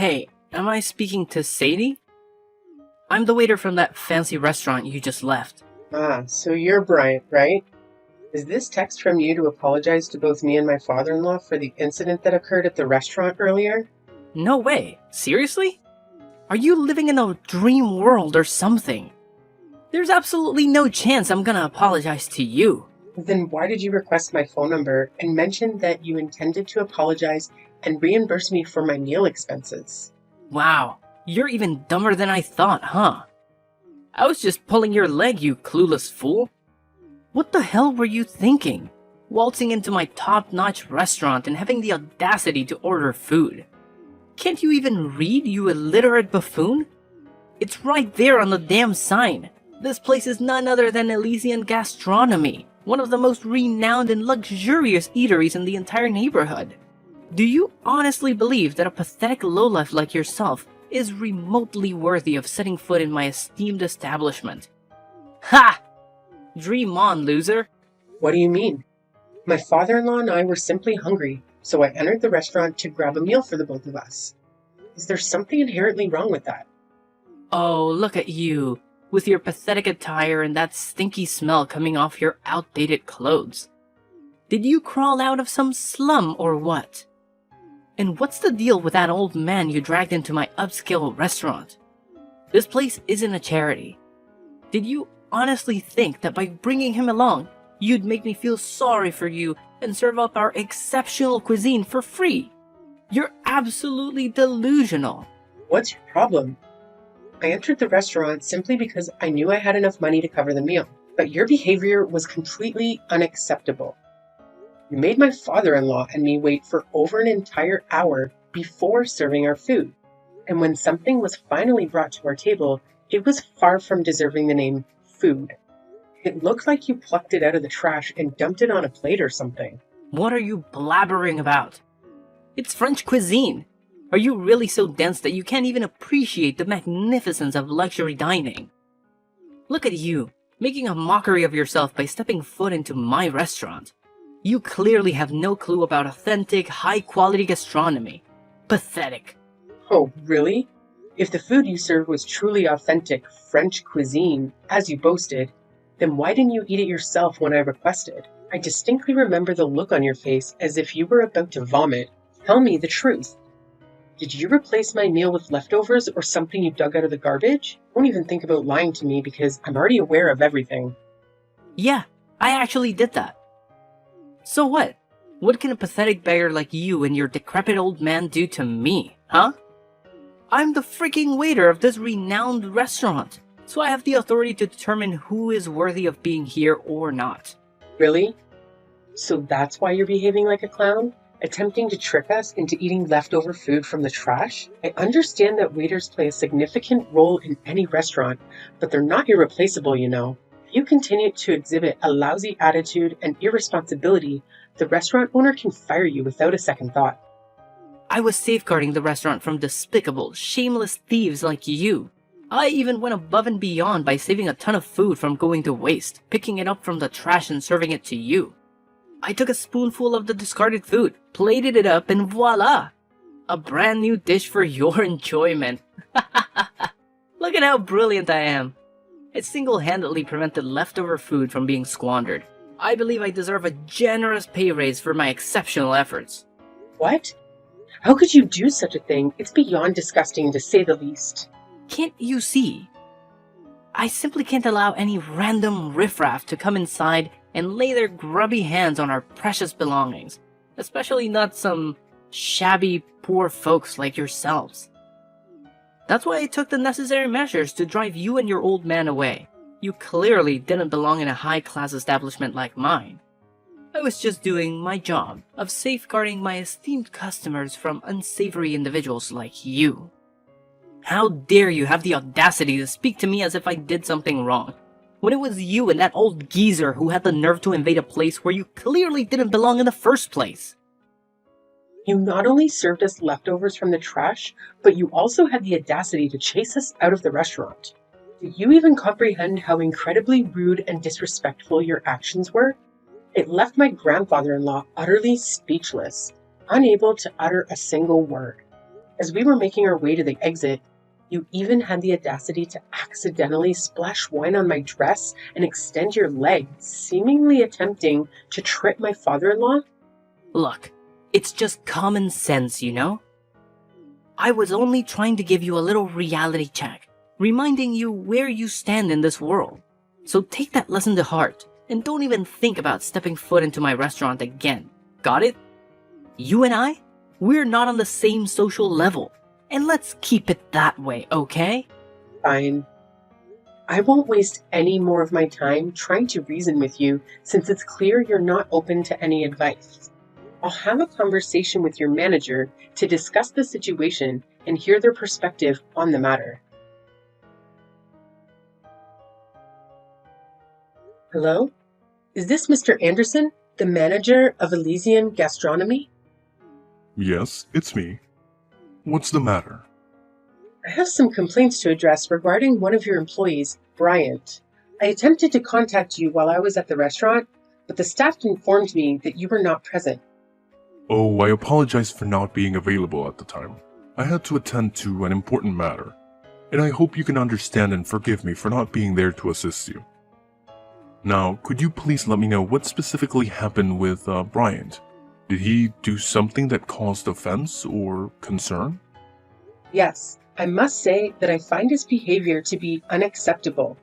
Hey, am I speaking to Sadie? I'm the waiter from that fancy restaurant you just left. Ah, so you're Bryant, right? Is this text from you to apologize to both me and my father-in-law for the incident that occurred at the restaurant earlier? No way. Seriously? Are you living in a dream world or something? There's absolutely no chance I'm gonna apologize to you. Then why did you request my phone number and mention that you intended to apologize and reimburse me for my meal expenses? Wow, you're even dumber than I thought, huh? I was just pulling your leg, you clueless fool. What the hell were you thinking? Waltzing into my top-notch restaurant and having the audacity to order food. Can't you even read, you illiterate buffoon? It's right there on the damn sign. This place is none other than Elysian Gastronomy, one of the most renowned and luxurious eateries in the entire neighborhood. Do you honestly believe that a pathetic lowlife like yourself is remotely worthy of setting foot in my esteemed establishment? Ha! Dream on, loser. What do you mean? My father-in-law and I were simply hungry, so I entered the restaurant to grab a meal for the both of us. Is there something inherently wrong with that? Oh, look at you, with your pathetic attire and that stinky smell coming off your outdated clothes. Did you crawl out of some slum or what? And what's the deal with that old man you dragged into my upscale restaurant? This place isn't a charity. Did you honestly think that by bringing him along, you'd make me feel sorry for you and serve up our exceptional cuisine for free? You're absolutely delusional. What's your problem? I entered the restaurant simply because I knew I had enough money to cover the meal, but your behavior was completely unacceptable. You made my father-in-law and me wait for over an entire hour before serving our food, and when something was finally brought to our table, it was far from deserving the name food. It looked like you plucked it out of the trash and dumped it on a plate or something. What are you blabbering about? It's French cuisine. Are you really so dense that you can't even appreciate the magnificence of luxury dining? Look at you, making a mockery of yourself by stepping foot into my restaurant. You clearly have no clue about authentic, high-quality gastronomy. Pathetic. Oh, really? If the food you served was truly authentic French cuisine, as you boasted, then why didn't you eat it yourself when I requested? I distinctly remember the look on your face as if you were about to vomit. Tell me the truth. Did you replace my meal with leftovers or something you dug out of the garbage? Don't even think about lying to me because I'm already aware of everything. Yeah, I actually did that. So what? What can a pathetic beggar like you and your decrepit old man do to me, huh? I'm the freaking waiter of this renowned restaurant, so I have the authority to determine who is worthy of being here or not. Really? So that's why you're behaving like a clown? Attempting to trick us into eating leftover food from the trash? I understand that waiters play a significant role in any restaurant, but they're not irreplaceable, you know. If you continue to exhibit a lousy attitude and irresponsibility, the restaurant owner can fire you without a second thought. I was safeguarding the restaurant from despicable, shameless thieves like you. I even went above and beyond by saving a ton of food from going to waste, picking it up from the trash and serving it to you. I took a spoonful of the discarded food, plated it up, and voila! A brand new dish for your enjoyment. Look at how brilliant I am. I single-handedly prevented leftover food from being squandered. I believe I deserve a generous pay raise for my exceptional efforts. What? How could you do such a thing? It's beyond disgusting, to say the least. Can't you see? I simply can't allow any random riffraff to come inside and lay their grubby hands on our precious belongings, especially not some shabby, poor folks like yourselves. That's why I took the necessary measures to drive you and your old man away. You clearly didn't belong in a high-class establishment like mine. I was just doing my job of safeguarding my esteemed customers from unsavory individuals like you. How dare you have the audacity to speak to me as if I did something wrong, when it was you and that old geezer who had the nerve to invade a place where you clearly didn't belong in the first place. You not only served us leftovers from the trash, but you also had the audacity to chase us out of the restaurant. Do you even comprehend how incredibly rude and disrespectful your actions were? It left my grandfather-in-law utterly speechless, unable to utter a single word. As we were making our way to the exit, you even had the audacity to accidentally splash wine on my dress and extend your leg, seemingly attempting to trip my father-in-law. Look, it's just common sense, you know? I was only trying to give you a little reality check, reminding you where you stand in this world. So take that lesson to heart, and don't even think about stepping foot into my restaurant again. Got it? You and I, we're not on the same social level, and let's keep it that way, okay? Fine. I won't waste any more of my time trying to reason with you since it's clear you're not open to any advice. I'll have a conversation with your manager to discuss the situation and hear their perspective on the matter. Hello? Is this Mr. Anderson, the manager of Elysian Gastronomy? Yes, it's me. What's the matter? I have some complaints to address regarding one of your employees, Bryant. I attempted to contact you while I was at the restaurant, but the staff informed me that you were not present. Oh, I apologize for not being available at the time. I had to attend to an important matter, and I hope you can understand and forgive me for not being there to assist you. Now, could you please let me know what specifically happened with Bryant? Did he do something that caused offense or concern? Yes, I must say that I find his behavior to be unacceptable.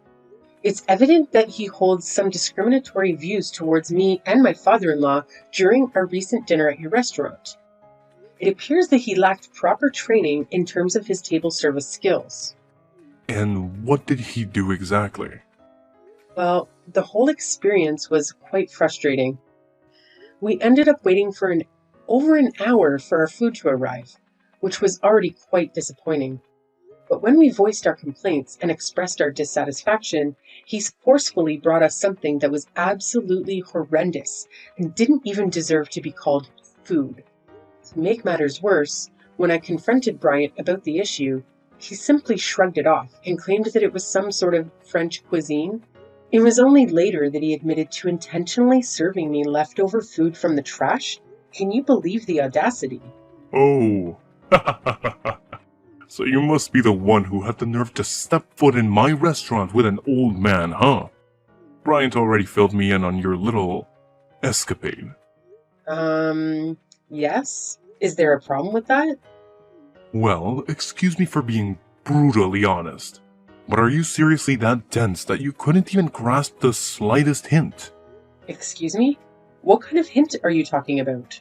It's evident that he holds some discriminatory views towards me and my father-in-law during our recent dinner at your restaurant. It appears that he lacked proper training in terms of his table service skills. And what did he do exactly? Well, the whole experience was quite frustrating. We ended up waiting for over an hour for our food to arrive, which was already quite disappointing. But when we voiced our complaints and expressed our dissatisfaction, he forcefully brought us something that was absolutely horrendous and didn't even deserve to be called food. To make matters worse, when I confronted Bryant about the issue, he simply shrugged it off and claimed that it was some sort of French cuisine. It was only later that he admitted to intentionally serving me leftover food from the trash. Can you believe the audacity? Oh, so you must be the one who had the nerve to step foot in my restaurant with an old man, huh? Bryant already filled me in on your little escapade. Yes? Is there a problem with that? Well, excuse me for being brutally honest, but are you seriously that dense that you couldn't even grasp the slightest hint? Excuse me? What kind of hint are you talking about?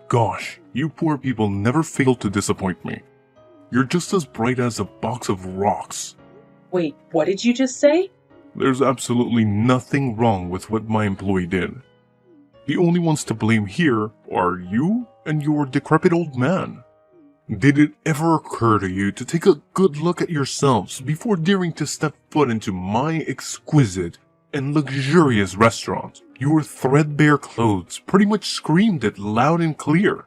Gosh, you poor people never fail to disappoint me. You're just as bright as a box of rocks. Wait, what did you just say? There's absolutely nothing wrong with what my employee did. The only ones to blame here are you and your decrepit old man. Did it ever occur to you to take a good look at yourselves before daring to step foot into my exquisite and luxurious restaurant? Your threadbare clothes pretty much screamed it loud and clear.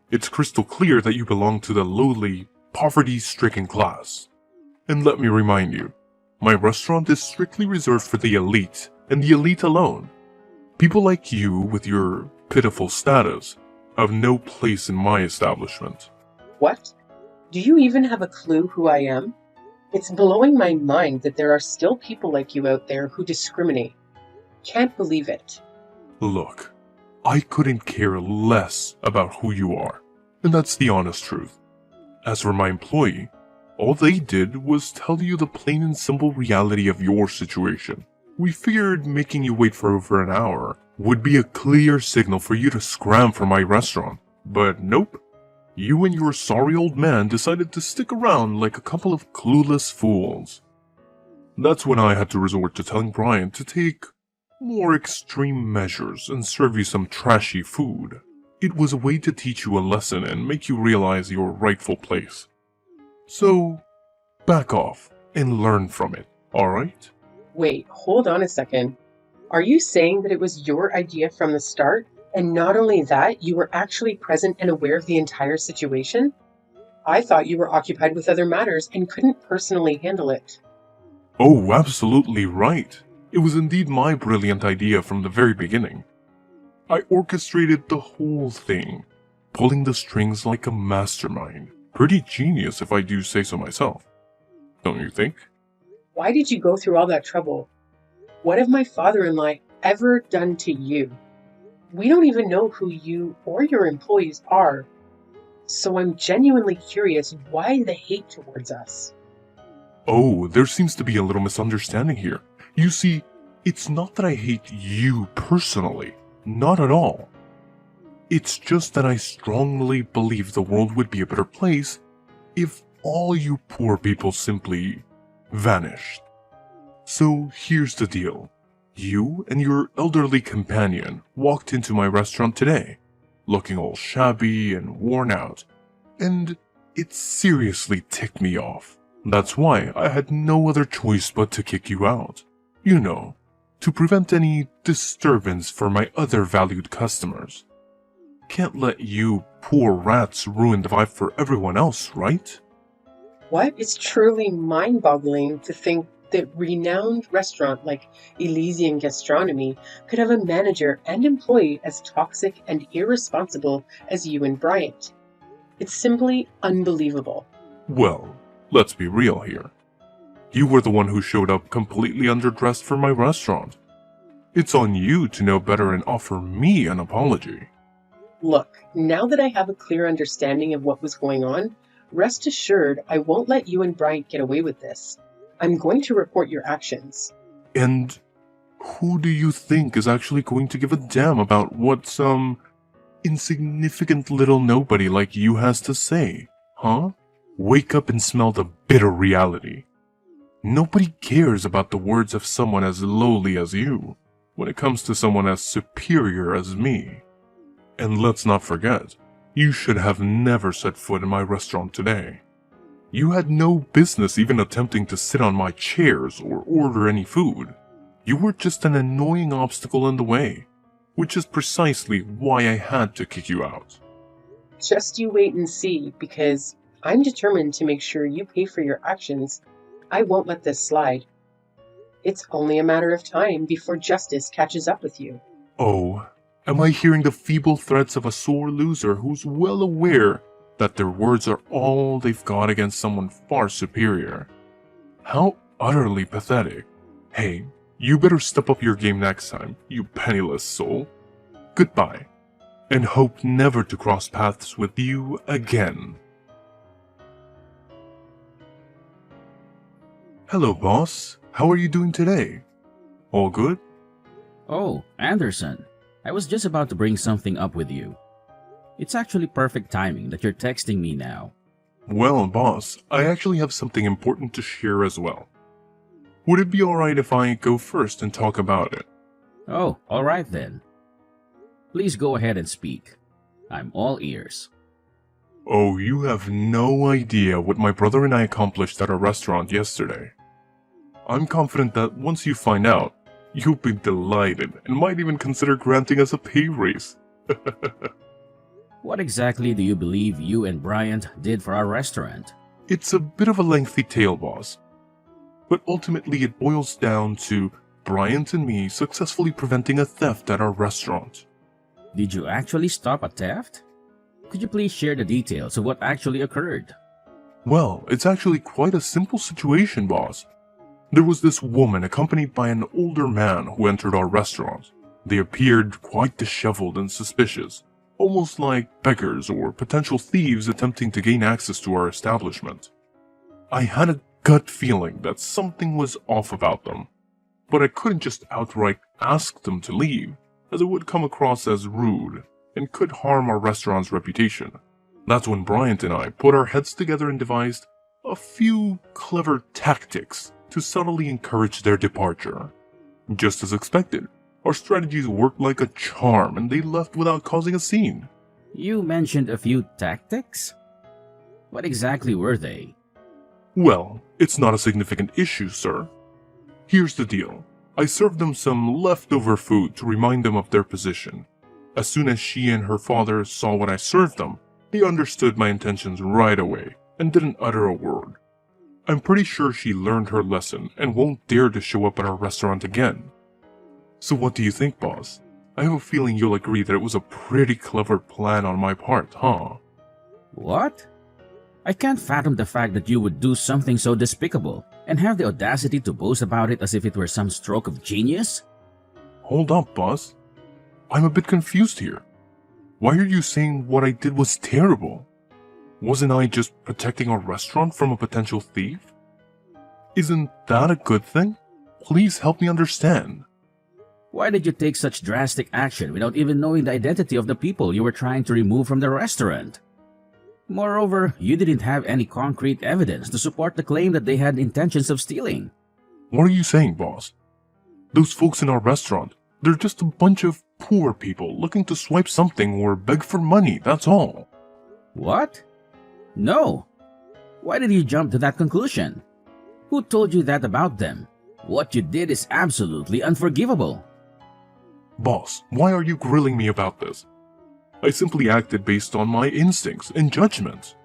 It's crystal clear that you belong to the lowly, poverty-stricken class. And let me remind you, my restaurant is strictly reserved for the elite, and the elite alone. People like you, with your pitiful status, have no place in my establishment. What? Do you even have a clue who I am? It's blowing my mind that there are still people like you out there who discriminate. Can't believe it. Look, I couldn't care less about who you are, and that's the honest truth. As for my employee, all they did was tell you the plain and simple reality of your situation. We figured making you wait for over an hour would be a clear signal for you to scram from my restaurant, but nope. You and your sorry old man decided to stick around like a couple of clueless fools. That's when I had to resort to telling Brian to take more extreme measures and serve you some trashy food. It was a way to teach you a lesson and make you realize your rightful place. So, back off and learn from it, alright? Wait, hold on a second. Are you saying that it was your idea from the start? And not only that, you were actually present and aware of the entire situation? I thought you were occupied with other matters and couldn't personally handle it. Oh, absolutely right. It was indeed my brilliant idea from the very beginning. I orchestrated the whole thing, pulling the strings like a mastermind. Pretty genius if I do say so myself. Don't you think? Why did you go through all that trouble? What have my father-in-law ever done to you? We don't even know who you or your employees are, so I'm genuinely curious why the hate towards us. Oh, there seems to be a little misunderstanding here. You see, it's not that I hate you personally. Not at all. It's just that I strongly believe the world would be a better place if all you poor people simply vanished. So here's the deal. You and your elderly companion walked into my restaurant today, looking all shabby and worn out, and it seriously ticked me off. That's why I had no other choice but to kick you out. You know, to prevent any disturbance for my other valued customers. Can't let you poor rats ruin the vibe for everyone else, right? What? It's truly mind-boggling to think that renowned restaurant like Elysian Gastronomy could have a manager and employee as toxic and irresponsible as you and Bryant. It's simply unbelievable. Well, let's be real here. You were the one who showed up completely underdressed for my restaurant. It's on you to know better and offer me an apology. Look, now that I have a clear understanding of what was going on, rest assured I won't let you and Bryant get away with this. I'm going to report your actions. And who do you think is actually going to give a damn about what some insignificant little nobody like you has to say, huh? Wake up and smell the bitter reality. Nobody cares about the words of someone as lowly as you when it comes to someone as superior as me. And let's not forget, you should have never set foot in my restaurant today. You had no business even attempting to sit on my chairs or order any food. You were just an annoying obstacle in the way, which is precisely why I had to kick you out. Just you wait and see, because I'm determined to make sure you pay for your actions. I won't let this slide. It's only a matter of time before justice catches up with you. Oh, am I hearing the feeble threats of a sore loser who's well aware that their words are all they've got against someone far superior? How utterly pathetic. Hey, you better step up your game next time, you penniless soul. Goodbye, and hope never to cross paths with you again. Hello, boss. How are you doing today? All good? Oh, Anderson. I was just about to bring something up with you. It's actually perfect timing that you're texting me now. Well, boss, I actually have something important to share as well. Would it be alright if I go first and talk about it? Oh, alright then. Please go ahead and speak. I'm all ears. Oh, you have no idea what my brother and I accomplished at our restaurant yesterday. I'm confident that once you find out, you'll be delighted and might even consider granting us a pay raise. What exactly do you believe you and Bryant did for our restaurant? It's a bit of a lengthy tale, boss. But ultimately it boils down to Bryant and me successfully preventing a theft at our restaurant. Did you actually stop a theft? Could you please share the details of what actually occurred? Well, it's actually quite a simple situation, boss. There was this woman accompanied by an older man who entered our restaurant. They appeared quite disheveled and suspicious, almost like beggars or potential thieves attempting to gain access to our establishment. I had a gut feeling that something was off about them, but I couldn't just outright ask them to leave, as it would come across as rude and could harm our restaurant's reputation. That's when Bryant and I put our heads together and devised a few clever tactics to subtly encourage their departure. Just as expected, our strategies worked like a charm and they left without causing a scene. You mentioned a few tactics? What exactly were they? Well, it's not a significant issue, sir. Here's the deal. I served them some leftover food to remind them of their position. As soon as she and her father saw what I served them, they understood my intentions right away and didn't utter a word. I'm pretty sure she learned her lesson and won't dare to show up at our restaurant again. So what do you think, boss? I have a feeling you'll agree that it was a pretty clever plan on my part, huh? What? I can't fathom the fact that you would do something so despicable and have the audacity to boast about it as if it were some stroke of genius. Hold up, boss. I'm a bit confused here. Why are you saying what I did was terrible? Wasn't I just protecting our restaurant from a potential thief? Isn't that a good thing? Please help me understand. Why did you take such drastic action without even knowing the identity of the people you were trying to remove from the restaurant? Moreover, you didn't have any concrete evidence to support the claim that they had intentions of stealing. What are you saying, boss? Those folks in our restaurant, they're just a bunch of poor people looking to swipe something or beg for money, that's all. What? No. Why did you jump to that conclusion? Who told you that about them? What you did is absolutely unforgivable. Boss, why are you grilling me about this? I simply acted based on my instincts and judgments.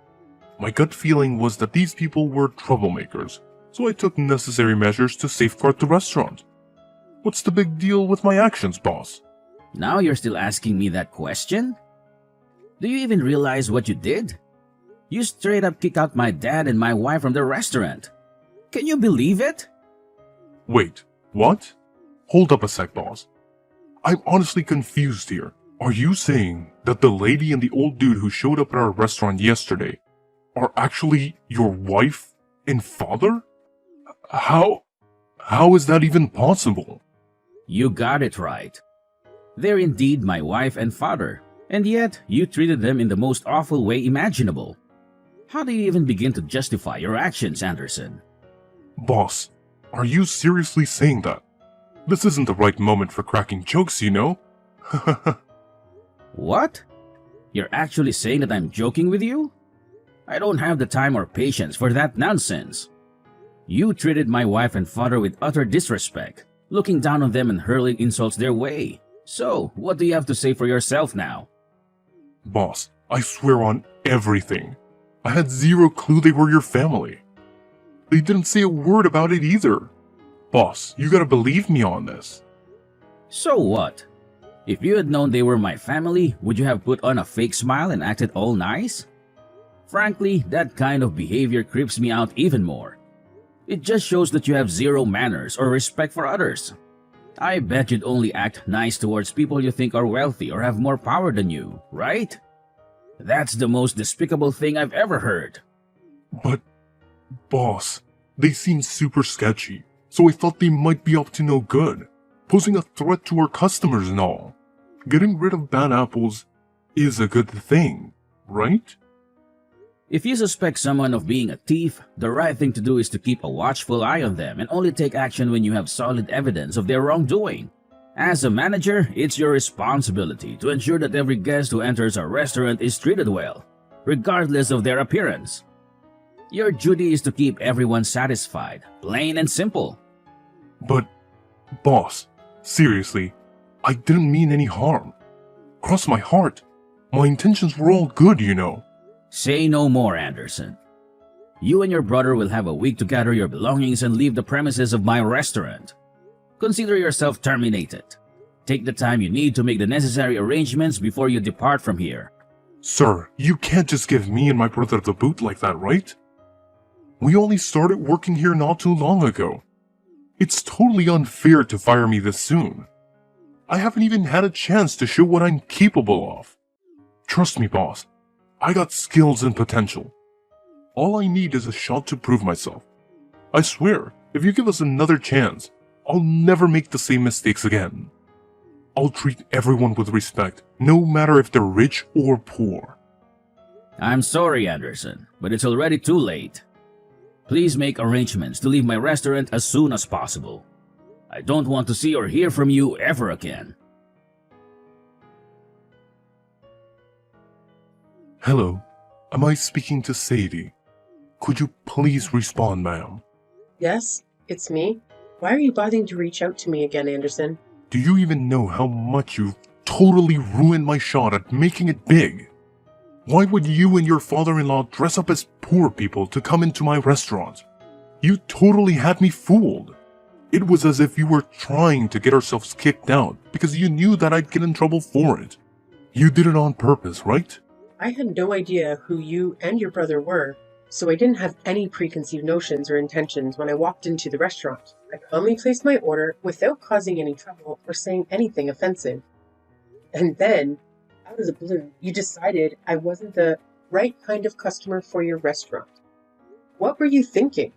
My gut feeling was that these people were troublemakers, so I took necessary measures to safeguard the restaurant. What's the big deal with my actions, boss? Now you're still asking me that question? Do you even realize what you did? You straight up kicked out my dad and my wife from the restaurant. Can you believe it? Wait, what? Hold up a sec, boss. I'm honestly confused here. Are you saying that the lady and the old dude who showed up at our restaurant yesterday are actually your wife and father? How is that even possible? You got it right. They're indeed my wife and father, and yet you treated them in the most awful way imaginable. How do you even begin to justify your actions, Anderson? Boss, are you seriously saying that? This isn't the right moment for cracking jokes, you know? What? You're actually saying that I'm joking with you? I don't have the time or patience for that nonsense. You treated my wife and father with utter disrespect, looking down on them and hurling insults their way. So, what do you have to say for yourself now? Boss, I swear on everything. I had zero clue they were your family. They didn't say a word about it either. Boss, you gotta believe me on this. So what? If you had known they were my family, would you have put on a fake smile and acted all nice? Frankly, that kind of behavior creeps me out even more. It just shows that you have zero manners or respect for others. I bet you'd only act nice towards people you think are wealthy or have more power than you, right? That's the most despicable thing I've ever heard. But, boss, they seem super sketchy, so I thought they might be up to no good, posing a threat to our customers and all. Getting rid of bad apples is a good thing, right? If you suspect someone of being a thief, the right thing to do is to keep a watchful eye on them and only take action when you have solid evidence of their wrongdoing. As a manager, it's your responsibility to ensure that every guest who enters our restaurant is treated well, regardless of their appearance. Your duty is to keep everyone satisfied, plain and simple. But, boss, seriously, I didn't mean any harm. Cross my heart, my intentions were all good, you know. Say no more, Anderson. You and your brother will have a week to gather your belongings and leave the premises of my restaurant. Consider yourself terminated. Take the time you need to make the necessary arrangements before you depart from here. Sir, you can't just give me and my brother the boot like that, right? We only started working here not too long ago. It's totally unfair to fire me this soon. I haven't even had a chance to show what I'm capable of. Trust me, boss. I got skills and potential. All I need is a shot to prove myself. I swear, if you give us another chance, I'll never make the same mistakes again. I'll treat everyone with respect, no matter if they're rich or poor. I'm sorry, Anderson, but it's already too late. Please make arrangements to leave my restaurant as soon as possible. I don't want to see or hear from you ever again. Hello, am I speaking to Sadie? Could you please respond, ma'am? Yes, it's me. Why are you bothering to reach out to me again, Anderson? Do you even know how much you've totally ruined my shot at making it big? Why would you and your father-in-law dress up as poor people to come into my restaurant? You totally had me fooled. It was as if you were trying to get ourselves kicked out because you knew that I'd get in trouble for it. You did it on purpose, right? I had no idea who you and your brother were. So I didn't have any preconceived notions or intentions when I walked into the restaurant. I calmly placed my order without causing any trouble or saying anything offensive. And then, out of the blue, you decided I wasn't the right kind of customer for your restaurant. What were you thinking?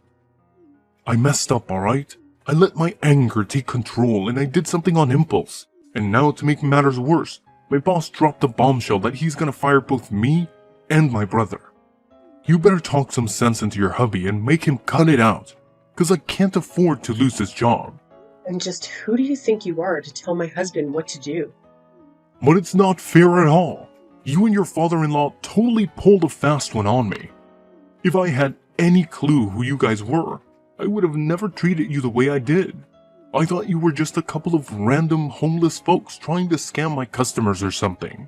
I messed up, alright? I let my anger take control and I did something on impulse. And now, to make matters worse, my boss dropped a bombshell that he's gonna fire both me and my brother. You better talk some sense into your hubby and make him cut it out, cause I can't afford to lose this job. And just who do you think you are to tell my husband what to do? But it's not fair at all. You and your father-in-law totally pulled a fast one on me. If I had any clue who you guys were, I would have never treated you the way I did. I thought you were just a couple of random homeless folks trying to scam my customers or something.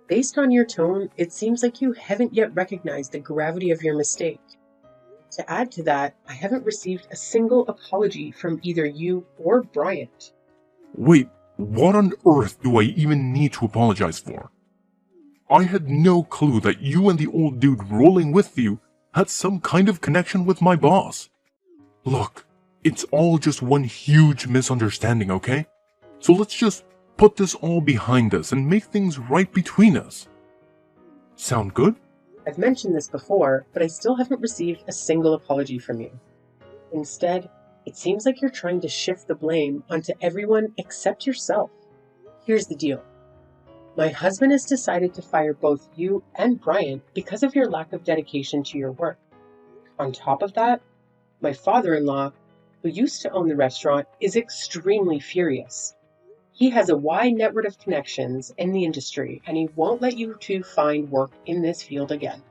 Based on your tone, it seems like you haven't yet recognized the gravity of your mistake. To add to that, I haven't received a single apology from either you or Bryant. Wait, what on earth do I even need to apologize for? I had no clue that you and the old dude rolling with you had some kind of connection with my boss. Look, it's all just one huge misunderstanding, okay? So let's just put this all behind us and make things right between us. Sound good? I've mentioned this before, but I still haven't received a single apology from you. Instead, it seems like you're trying to shift the blame onto everyone except yourself. Here's the deal. My husband has decided to fire both you and Bryant because of your lack of dedication to your work. On top of that, my father-in-law, who used to own the restaurant, is extremely furious. He has a wide network of connections in the industry, and he won't let you two find work in this field again.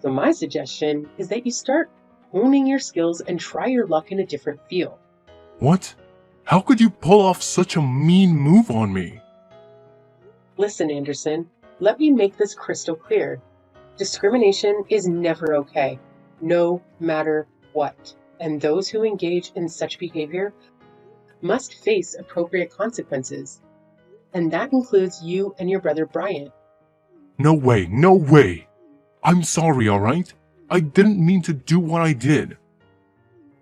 So my suggestion is that you start honing your skills and try your luck in a different field. What? How could you pull off such a mean move on me? Listen, Anderson, let me make this crystal clear. Discrimination is never okay, no matter what, and those who engage in such behavior must face appropriate consequences. And that includes you and your brother Bryant. No way, no way. I'm sorry, alright? I didn't mean to do what I did.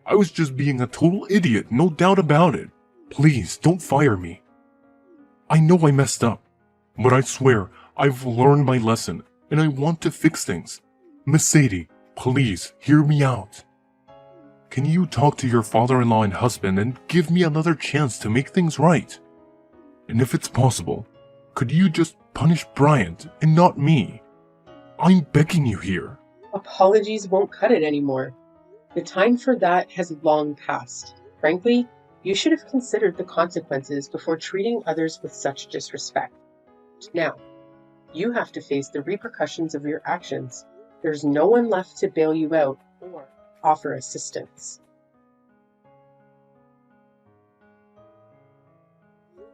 I was just being a total idiot, no doubt about it. Please, don't fire me. I know I messed up, but I swear, I've learned my lesson, and I want to fix things. Miss Sadie, please, hear me out. Can you talk to your father-in-law and husband and give me another chance to make things right? And if it's possible, could you just punish Bryant and not me? I'm begging you here. Apologies won't cut it anymore. The time for that has long passed. Frankly, you should have considered the consequences before treating others with such disrespect. Now, you have to face the repercussions of your actions. There's no one left to bail you out or offer assistance.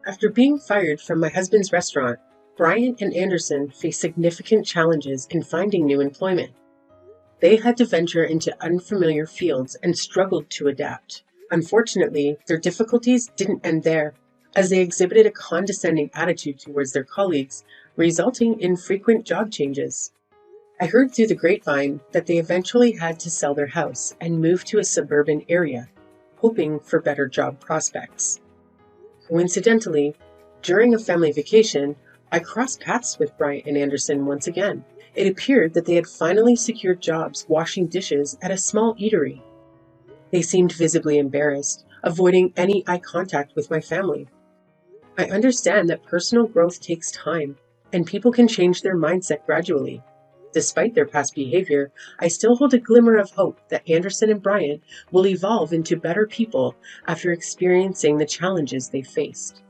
After being fired from my husband's restaurant, Bryant and Anderson faced significant challenges in finding new employment. They had to venture into unfamiliar fields and struggled to adapt. Unfortunately, their difficulties didn't end there, as they exhibited a condescending attitude towards their colleagues, resulting in frequent job changes. I heard through the grapevine that they eventually had to sell their house and move to a suburban area, hoping for better job prospects. Coincidentally, during a family vacation, I crossed paths with Bryant and Anderson once again. It appeared that they had finally secured jobs washing dishes at a small eatery. They seemed visibly embarrassed, avoiding any eye contact with my family. I understand that personal growth takes time, and people can change their mindset gradually. Despite their past behavior, I still hold a glimmer of hope that Anderson and Bryant will evolve into better people after experiencing the challenges they faced.